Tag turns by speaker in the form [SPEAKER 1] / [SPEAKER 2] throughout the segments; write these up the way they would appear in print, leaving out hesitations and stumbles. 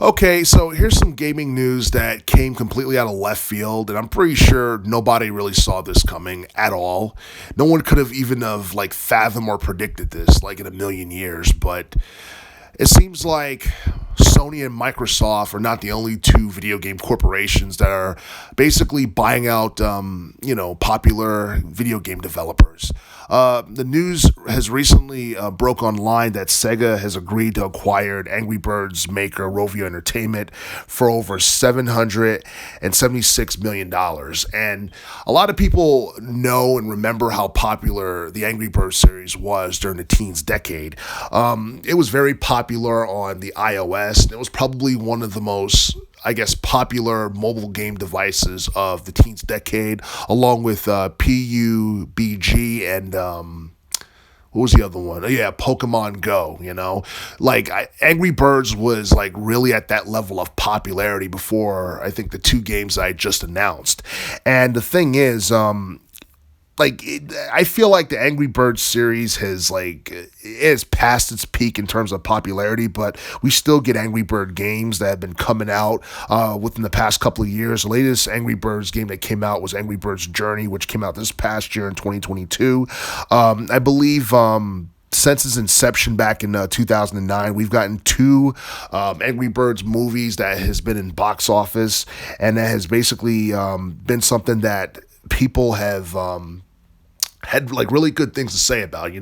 [SPEAKER 1] Okay, so here's some gaming news that came completely out of left field, and I'm pretty sure nobody really saw this coming at all. No one could have even fathomed or predicted this like in a million years, but it seems like Sony and Microsoft are not the only two video game corporations that are basically buying out, popular video game developers. The news has recently broke online that Sega has agreed to acquire Angry Birds maker Rovio Entertainment for over $776 million. And a lot of people know and remember how popular the Angry Birds series was during the teens decade. It was very popular on the iOS, and it was probably one of the most popular mobile game devices of the teens decade, along with PUBG and what was the other one? Yeah, Pokemon Go. Angry Birds was really at that level of popularity before I think the two games I just announced. And the thing is, I feel like the Angry Birds series has passed its peak in terms of popularity, but we still get Angry Bird games that have been coming out within the past couple of years. The latest Angry Birds game that came out was Angry Birds Journey, which came out this past year in 2022. I believe since its inception back in 2009, we've gotten two Angry Birds movies that has been in box office, and that has basically been something that people have had really good things to say about.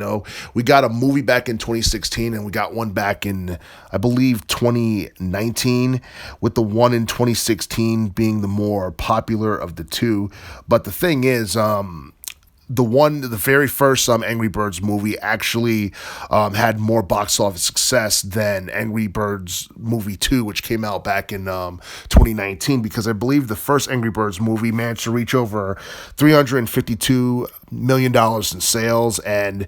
[SPEAKER 1] We got a movie back in 2016, and we got one back in, I believe, 2019, with the one in 2016 being the more popular of the two. But the thing is, the very first Angry Birds movie actually had more box office success than Angry Birds movie 2, which came out back in 2019, because I believe the first Angry Birds movie managed to reach over $352 million in sales, and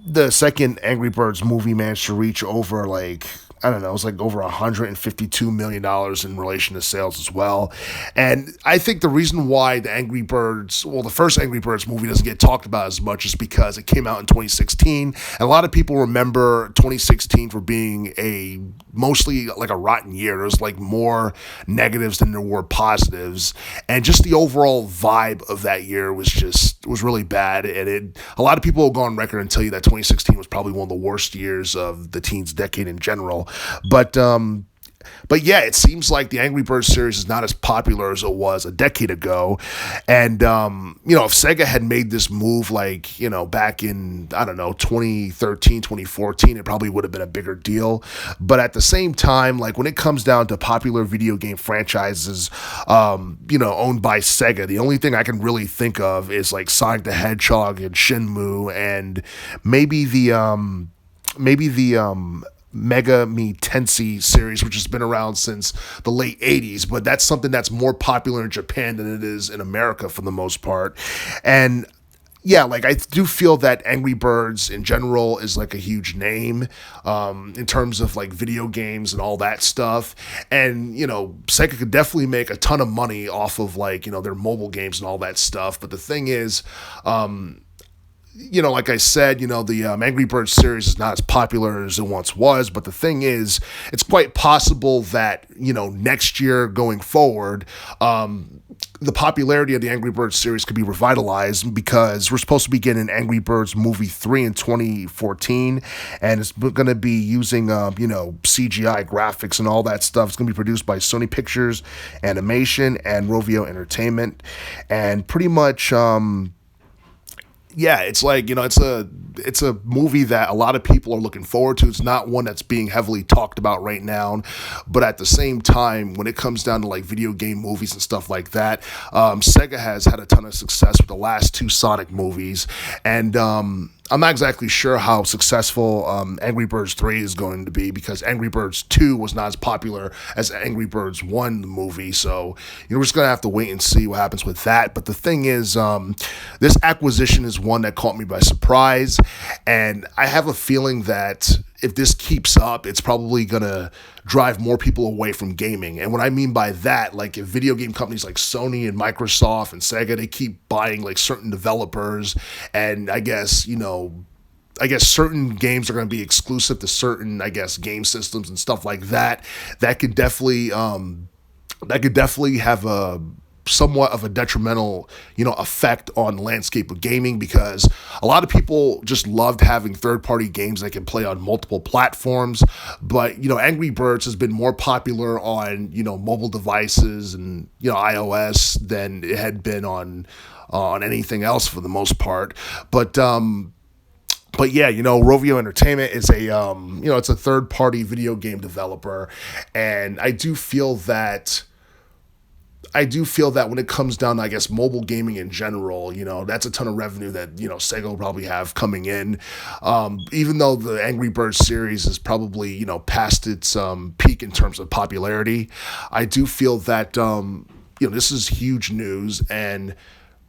[SPEAKER 1] the second Angry Birds movie managed to reach over it was over $152 million in relation to sales as well. And I think the reason why the first Angry Birds movie doesn't get talked about as much is because it came out in 2016. And a lot of people remember 2016 for being mostly a rotten year. There was more negatives than there were positives. And just the overall vibe of that year was really bad. And a lot of people will go on record and tell you that 2016 was probably one of the worst years of the teens decade in general. But yeah, it seems like the Angry Birds series is not as popular as it was a decade ago. And, if Sega had made this move back in, 2013, 2014, it probably would have been a bigger deal. But at the same time, when it comes down to popular video game franchises, owned by Sega, the only thing I can really think of is Sonic the Hedgehog and Shenmue, and maybe the Mega Me Tensei series, which has been around since the late 80s, but that's something that's more popular in Japan than it is in America for the most part. And yeah, I do feel that Angry Birds in general is a huge name in terms of video games and all that stuff. And, Sega could definitely make a ton of money off of their mobile games and all that stuff. But the thing is, like I said, the Angry Birds series is not as popular as it once was, but the thing is, it's quite possible that, next year going forward, the popularity of the Angry Birds series could be revitalized, because we're supposed to be getting Angry Birds movie 3 in 2014, and it's going to be using, CGI graphics and all that stuff. It's going to be produced by Sony Pictures Animation and Rovio Entertainment, and pretty much, yeah, it's it's a movie that a lot of people are looking forward to. It's not one that's being heavily talked about right now, but at the same time, when it comes down to video game movies and stuff like that, Sega has had a ton of success with the last two Sonic movies, and I'm not exactly sure how successful Angry Birds 3 is going to be, because Angry Birds 2 was not as popular as Angry Birds 1, the movie. So, we're just going to have to wait and see what happens with that. But the thing is, this acquisition is one that caught me by surprise. And I have a feeling that if this keeps up, it's probably going to drive more people away from gaming. And what I mean by that, if video game companies like Sony and Microsoft and Sega, they keep buying certain developers, and I guess, I guess certain games are going to be exclusive to certain, I guess, game systems and stuff like that. That could definitely have a somewhat of a detrimental, effect on the landscape of gaming, because a lot of people just loved having third-party games they can play on multiple platforms. But Angry Birds has been more popular on mobile devices and iOS than it had been on anything else for the most part. But yeah, Rovio Entertainment is it's a third party video game developer, and I do feel that when it comes down to, I guess, mobile gaming in general, that's a ton of revenue that, Sega will probably have coming in. Even though the Angry Birds series is probably, past its peak in terms of popularity, I do feel that, this is huge news, and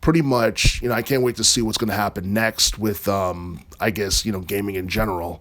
[SPEAKER 1] pretty much, I can't wait to see what's going to happen next with, I guess, gaming in general.